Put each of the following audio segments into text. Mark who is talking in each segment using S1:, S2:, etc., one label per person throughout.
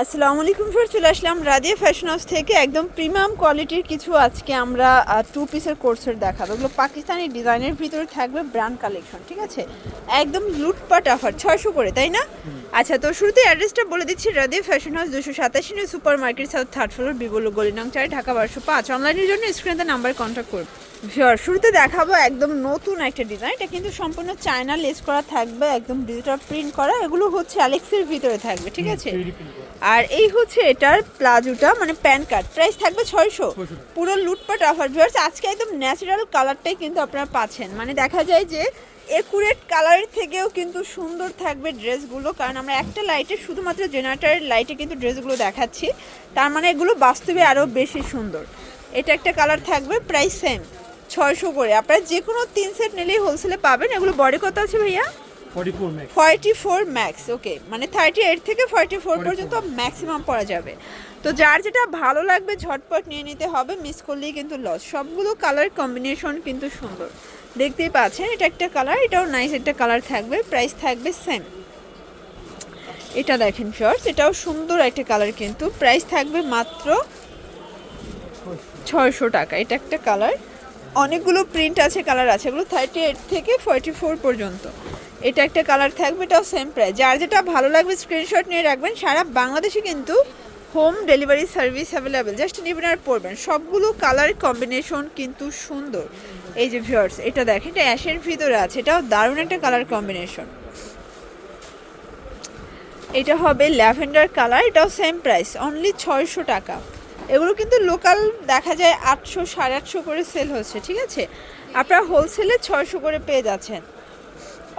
S1: আসসালামু আলাইকুম স্যার, চলে আসলাম রাদিয়া ফ্যাশন হাউস থেকে। একদম প্রিমিয়াম কোয়ালিটির কিছু আজকে আমরা টু পিসের কোর্সের দেখাবো। এগুলো পাকিস্তানি ডিজাইনের ভিতরে থাকবে, ব্র্যান্ড কালেকশন, ঠিক আছে? একদম লুটপাট অফার, 600 করে, তাই না? আচ্ছা, তো শুরুতে অ্যাড্রেসটা বলে দিচ্ছি। Radiya fashion house 287 super market, south third floor, বিবল গলি নং 4, ঢাকা 1205। অনলাইনের জন্য স্ক্রিনে নাম্বার কন্ট্যাক্ট করুন। শিওর, শুরুতে দেখাবো একদম নতুন একটা ডিজাইন। এটা কিন্তু সম্পূর্ণ চায়না লেস করা থাকবে, একদম ডিজিটাল প্রিন্ট করা। এগুলো হচ্ছে অ্যালেক্সের ভিতরে থাকবে, ঠিক আছে? আর এই হচ্ছে এটার প্লাজোটা, মানে প্যান্ট কাট। প্রাইস থাকবে 600। পুরো লুটপাট অফার ভিউয়ার্স। আজকে একদম ন্যাচারাল কালারটাই কিন্তু আপনারা পাচ্ছেন। মানে দেখা যায় যে একুরেট কালারের থেকেও কিন্তু সুন্দর থাকবে ড্রেসগুলো, কারণ আমরা একটা লাইটে, শুধুমাত্র জেনারেটরের লাইটে কিন্তু ড্রেসগুলো দেখাচ্ছি। তার মানে এগুলো বাস্তবে আরও বেশি সুন্দর। এটা একটা কালার থাকবে, প্রাইস সেম 600 করে। আপনারা যে কোনো 3 সেট নিলেই হোলসেলে পাবেন। এগুলো বডি কত আছে ভাইয়া? 44 ম্যাক্স। ওকে, মানে 38 থেকে 44 পর্যন্ত ম্যাক্সিমাম পরা যাবে। তো যার যেটা ভালো লাগবে ঝটপট নিয়ে নিতে হবে, মিস করলেই কিন্তু লস। সবগুলো কালার কম্বিনেশন কিন্তু সুন্দর, দেখতেই পাচ্ছেন। এটা একটা কালার, এটাও নাইস একটা কালার থাকবে, প্রাইস থাকবে সেম। এটা দেখেন শর্টস, এটাও সুন্দর একটা কালার, কিন্তু প্রাইস থাকবে মাত্র 600 টাকা। এটা একটা কালার, অনেকগুলো প্রিন্ট আছে, কালার আছে, এগুলো 38 থেকে 44 পর্যন্ত। এটা একটা কালার থাকবে, এটাও সেম প্রাইস। যার যেটা ভালো লাগবে স্ক্রিনশট নিয়ে রাখবেন। সারা বাংলাদেশে কিন্তু home delivery service available, just নেবেন আর পরবেন। সবগুলো কালার কম্বিনেশন কিন্তু সুন্দর। এই যে ভিউয়ার্স, এটা দেখেন, এটা অ্যাশের ভিতরে আছে, এটাও দারুণ একটা কালার কম্বিনেশন। এটা হবে ল্যাভেন্ডার কালার, এটাও সেম প্রাইস, অনলি 600 টাকা। এগুলো কিন্তু লোকাল দেখা যায় 800 850 করে সেল হচ্ছে, ঠিক আছে? আপনারা হোলসেলে 600 করে পেয়ে যাচ্ছেন।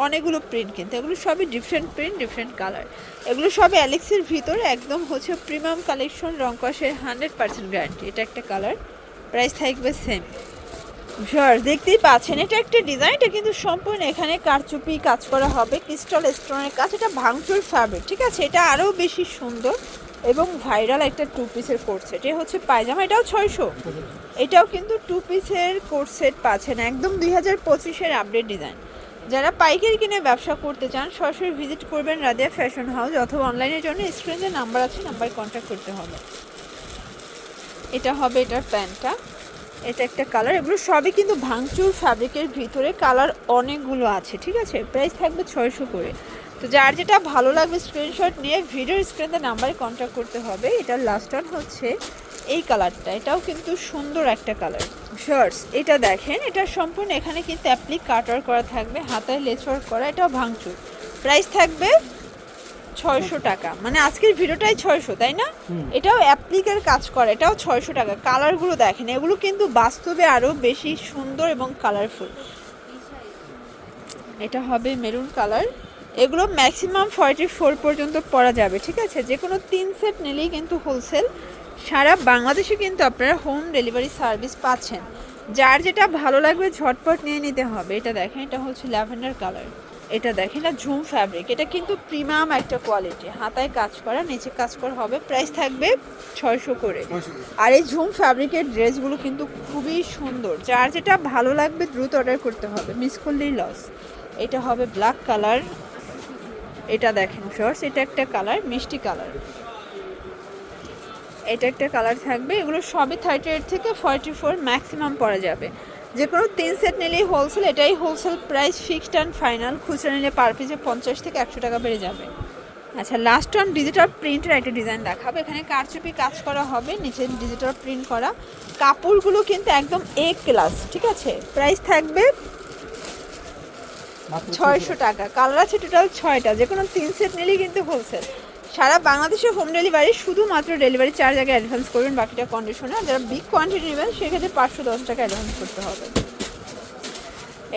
S1: অনেকগুলো প্রিন্ট, কিন্তু এগুলো সবই ডিফারেন্ট প্রিন্ট, ডিফারেন্ট কালার। এগুলো সবই অ্যালেক্সের ভিতরে, একদম হচ্ছে প্রিমিয়াম কালেকশন, রং কষের 100% গ্যারান্টি। এটা একটা কালার, প্রাইস থাকবে সেম। শিওর, দেখতেই পাচ্ছেন এটা একটা ডিজাইন। এটা কিন্তু সম্পূর্ণ এখানে কারচুপি কাজ করা হবে, ক্রিস্টাল স্টোনের কাজ। এটা ভাঙচুর ফ্যাব্রিক, ঠিক আছে? এটা আরও বেশি সুন্দর এবং ভাইরাল একটা টু পিসের কোট সেট। এটা হচ্ছে পায়জামা, এটাও 600। এটাও কিন্তু টু পিসের কোট সেট পাচ্ছেন, একদম 2025-এর আপডেট ডিজাইন। যারা পাইকারি কিনে ব্যবসা করতে চান, সরাসরি ভিজিট করবেন রাদিয়া ফ্যাশন হাউস, অথবা অনলাইনের জন্য স্ক্রিনে নাম্বার আছে, নাম্বার কন্ট্যাক্ট করতে হবে। এটা হবে এটার প্যান্টটা, এটা একটা কালার। এগুলো সবই কিন্তু ভাঙচুর ফ্যাব্রিকের ভিতরে, কালার অনেকগুলো আছে, ঠিক আছে? প্রাইস থাকবে 600 করে। তো যার যেটা ভালো লাগবে স্ক্রিনশট নিয়ে ভিডিওর স্ক্রিনে নাম্বারে কন্ট্যাক্ট করতে হবে। এটার লাস্ট ওয়ান হচ্ছে এই কালারটা, এটাও কিন্তু সুন্দর একটা কালার। শর্টস, এটা দেখেন, এটা সম্পূর্ণ এখানে কিন্তু অ্যাপ্লিক কাটার করা থাকবে, হাতায় লেস ওয়ার্ক করা, এটাও ভাঙচুর। প্রাইস থাকবে 600 টাকা। মানে আজকের ভিডিওটাই 600, তাই না? এটাও অ্যাপ্লিকের কাজ করে, এটাও 600 টাকা। কালারগুলো দেখেন, এগুলো কিন্তু বাস্তবে আরও বেশি সুন্দর এবং কালারফুল। এটা হবে মেরুন কালার। এগুলো ম্যাক্সিমাম 44 পর্যন্ত পরা যাবে, ঠিক আছে? যে কোনো 3 সেট নিলেই কিন্তু হোলসেল। সারা বাংলাদেশে কিন্তু আপনারা হোম ডেলিভারি সার্ভিস পাচ্ছেন। যার যেটা ভালো লাগবে ঝটপট নিয়ে নিতে হবে। এটা দেখেন, এটা হচ্ছে ল্যাভেন্ডার কালার। এটা দেখেন, এটা ঝুম ফ্যাব্রিক, এটা কিন্তু প্রিমিয়াম একটা কোয়ালিটি, হাতায় কাজ করা, নিচে কাজ করা হবে। প্রাইস থাকবে 600 করে। আর এই ঝুম ফ্যাব্রিকের ড্রেসগুলো কিন্তু খুবই সুন্দর। যার যেটা ভালো লাগবে দ্রুত অর্ডার করতে হবে, মিস করলেই লস। এটা হবে ব্ল্যাক কালার। এটা দেখেন শর্টস, এটা একটা কালার, মিষ্টি কালার। এটা একটা কালার থাকবে। এগুলো সবই 38 থেকে 44 ম্যাক্সিমাম পরা যাবে। যে কোনো 3 সেট নিলেই হোলসেল, এটাই wholesale price, fixed and final. খুচরা নিলে পার পিসে 50 থেকে 100 টাকা বেড়ে যাবে। আচ্ছা, লাস্ট অন ডিজিটাল প্রিন্টের একটা ডিজাইন দেখাবো। এখানে কারচুপি কাজ করা হবে, নিচে ডিজিটাল প্রিন্ট করা। কাপড়গুলো কিন্তু একদম এ ক্লাস, ঠিক আছে? প্রাইস থাকবে 600 টাকা। কালার আছে টোটাল 6টা। যে কোনো 3 সেট নিলেই কিন্তু হোলসেল। সারা বাংলাদেশে হোম ডেলিভারি, শুধুমাত্র ডেলিভারি চার্জ আগে অ্যাডভান্স করবেন, বাকিটা কন্ডিশনে। যারা বিগ কোয়ান্টিটি নেবেন সেক্ষেত্রে 510 টাকা অ্যাডভান্স করতে হবে।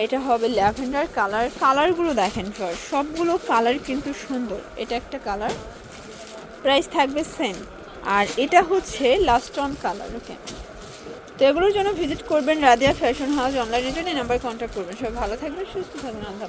S1: এটা হবে ল্যাভেন্ডার কালার। কালারগুলো দেখেন ফার্স্ট, সবগুলো কালার কিন্তু সুন্দর। এটা একটা কালার, প্রাইস থাকবে সেম। আর এটা হচ্ছে লাস্ট অন কালার। ওকে, তো এগুলোর জন্য ভিজিট করবেন রাদিয়া ফ্যাশন হাউস, অনলাইনের জন্য নাম্বার কন্ট্যাক্ট করবেন। সবাই ভালো থাকবেন, সুস্থ থাকবেন, আল্লাহ।